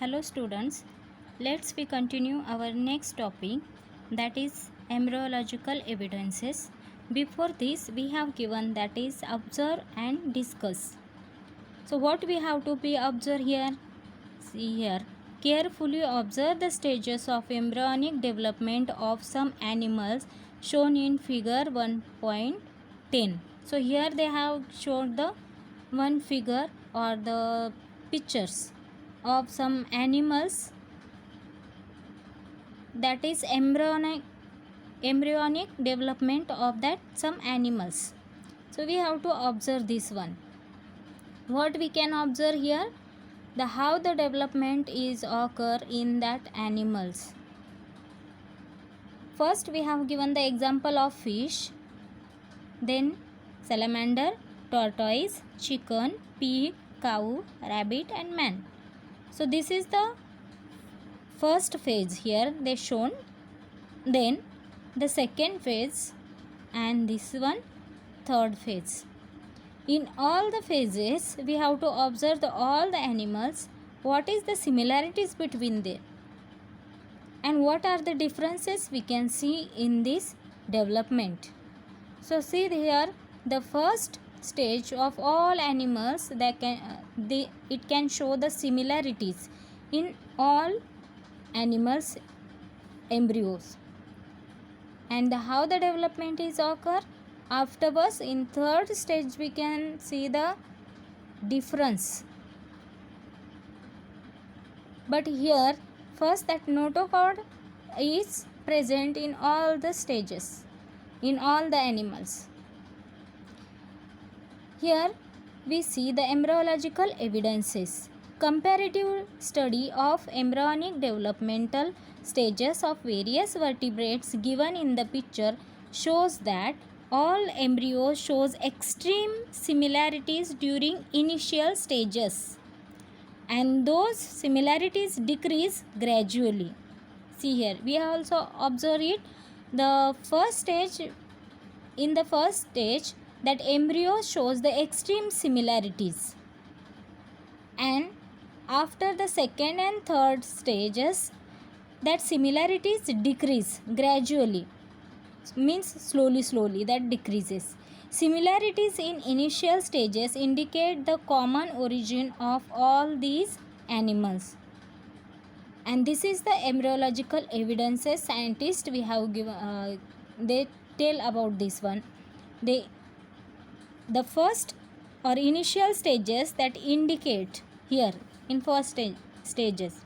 Hello students, let's we continue our next topic, that is embryological evidences. Before this we have given, that is observe and discuss. So what we have to be observe here? See here, carefully observe the stages of embryonic development of some animals shown in figure 1.10. So here they have shown the one figure or the pictures of some animals, that is embryonic development of that some animals. So we have to observe this one. What we can observe here, the how the development is occur in that animals. First we have given the example of fish, then salamander, tortoise, chicken, pig, cow, rabbit and man. So this is the first phase here they shown, then the second phase, and this one third phase. In all the phases we have to observe all the animals, what is the similarities between them and what are the differences we can see in this development. So see here, the first stage of all animals, it can show the similarities in all animals embryos, and how the development is occur. Afterwards in third stage we can see the difference. But here first that notochord is present in all the stages, in all the animals. Here we see the embryological evidences. Comparative study of embryonic developmental stages of various vertebrates given in the picture shows that all embryos shows extreme similarities during initial stages, and those similarities decrease gradually. See here, we also observe it. The first stage, in the first stage, that embryo shows the extreme similarities, and after the second and third stages, that similarities decrease gradually, means slowly that decreases. Similarities in initial stages indicate the common origin of all these animals, and this is the embryological evidences scientists we have given. They tell about this one. The first or initial stages that indicate here in first stages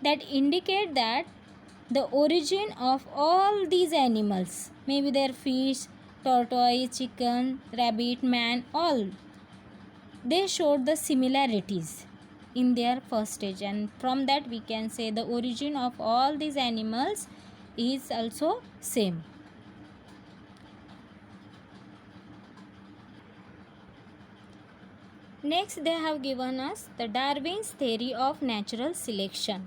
that indicate that the origin of all these animals, maybe their fish, tortoise, chicken, rabbit, man, all, they showed the similarities in their first stage, and from that we can say the origin of all these animals is also same. Next they have given us the Darwin's theory of natural selection.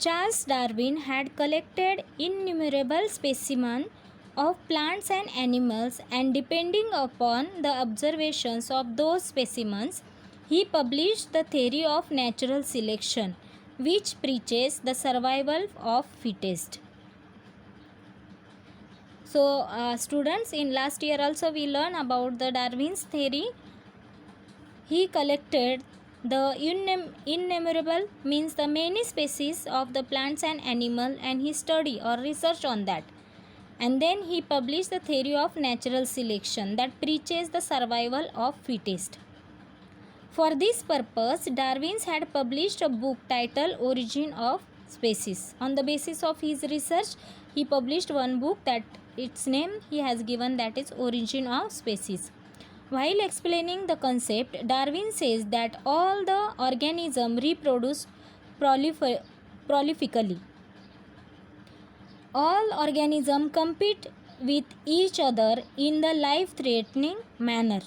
Charles Darwin had collected innumerable specimens of plants and animals, and depending upon the observations of those specimens, he published the theory of natural selection, which preaches the survival of fittest. So students, in last year also we learned about the Darwin's theory. He collected the innumerable, means the many species of the plants and animal, and he study or research on that, and then he published the theory of natural selection that preaches the survival of fittest. For this purpose, Darwin had published a book titled Origin of Species. On the basis of his research, he published one book that its name he has given, that is Origin of Species. While explaining the concept, Darwin says that all the organisms reproduce prolifically. All organisms compete with each other in the life-threatening manner.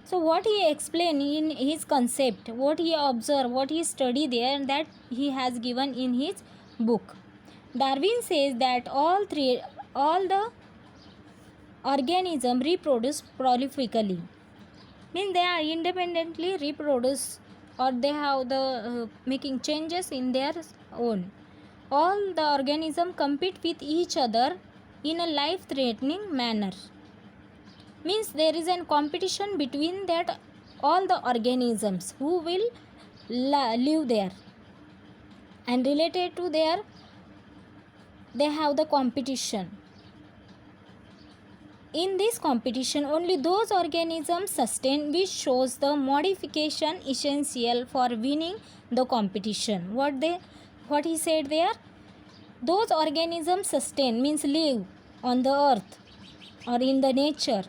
So what he explained in his concept, what he observed, what he studied there, that he has given in his book. Darwin says that all the organisms reproduce prolifically. means they are independently reproduce, or they have the making changes in their own. All the organisms compete with each other in a life threatening manner, means there is a competition between that all the organisms who will live there, and related to their they have the competition. In this competition, only those organisms sustain which shows the modification essential for winning the competition. What he said there? Those organisms sustain means live on the earth or in the nature,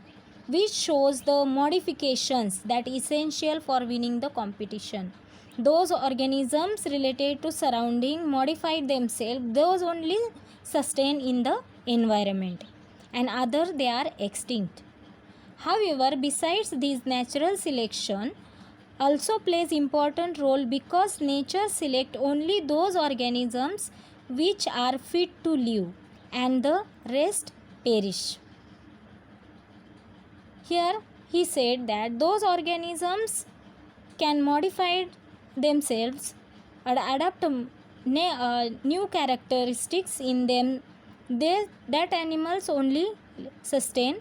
which shows the modifications that essential for winning the competition. Those organisms related to surrounding modified themselves, those only sustain in the environment, and other they are extinct. However, besides this, natural selection also plays important role, because nature select only those organisms which are fit to live, and the rest perish. Here he said that those organisms can modify themselves and adapt new characteristics in them. That animals only sustain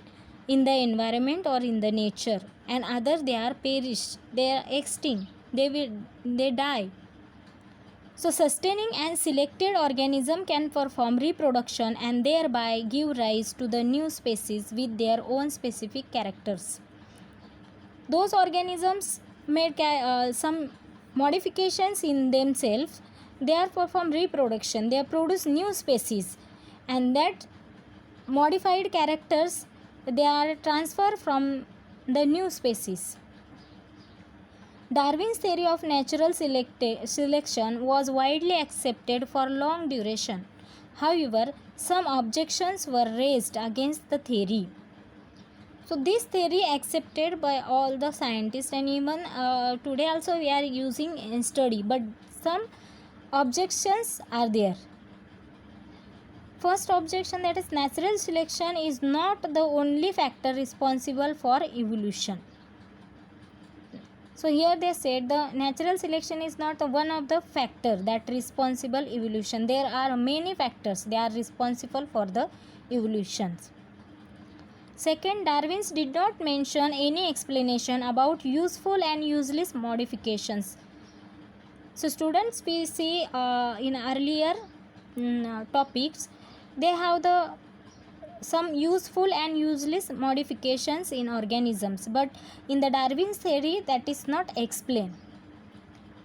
in the environment or in the nature, and other they are perished, they are extinct, they die. So sustaining and selected organism can perform reproduction and thereby give rise to the new species with their own specific characters. Those organisms made some modifications in themselves, they are perform reproduction, they produce new species, and that modified characters they are transferred from the new species. Darwin's theory of natural selection was widely accepted for long duration. However, some objections were raised against the theory. So this theory accepted by all the scientists, and even today also we are using in study, but some objections are there. First objection, that is natural selection is not the only factor responsible for evolution. So here they said the natural selection is not one of the factor that responsible evolution. There are many factors they are responsible for the evolutions. Second, Darwin did not mention any explanation about useful and useless modifications. So students, we see in earlier topics, they have some useful and useless modifications in organisms, but in the Darwin's theory that is not explained.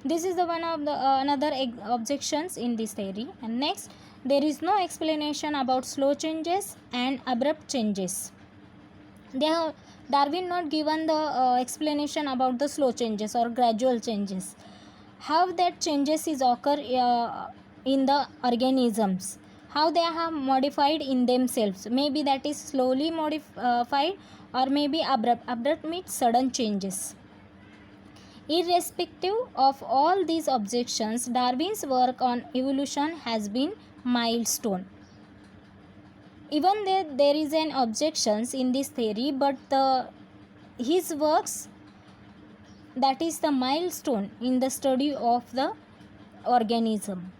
This is the one of the another objections in this theory. And next, there is no explanation about slow changes and abrupt changes. Darwin not given the explanation about the slow changes or gradual changes, how that changes is occur in the organisms, how they have modified in themselves. Maybe that is slowly modified, or maybe abrupt means sudden changes. Irrespective of all these objections, Darwin's work on evolution has been milestone. Even there is an objections in this theory, but his works, that is the milestone in the study of the organism.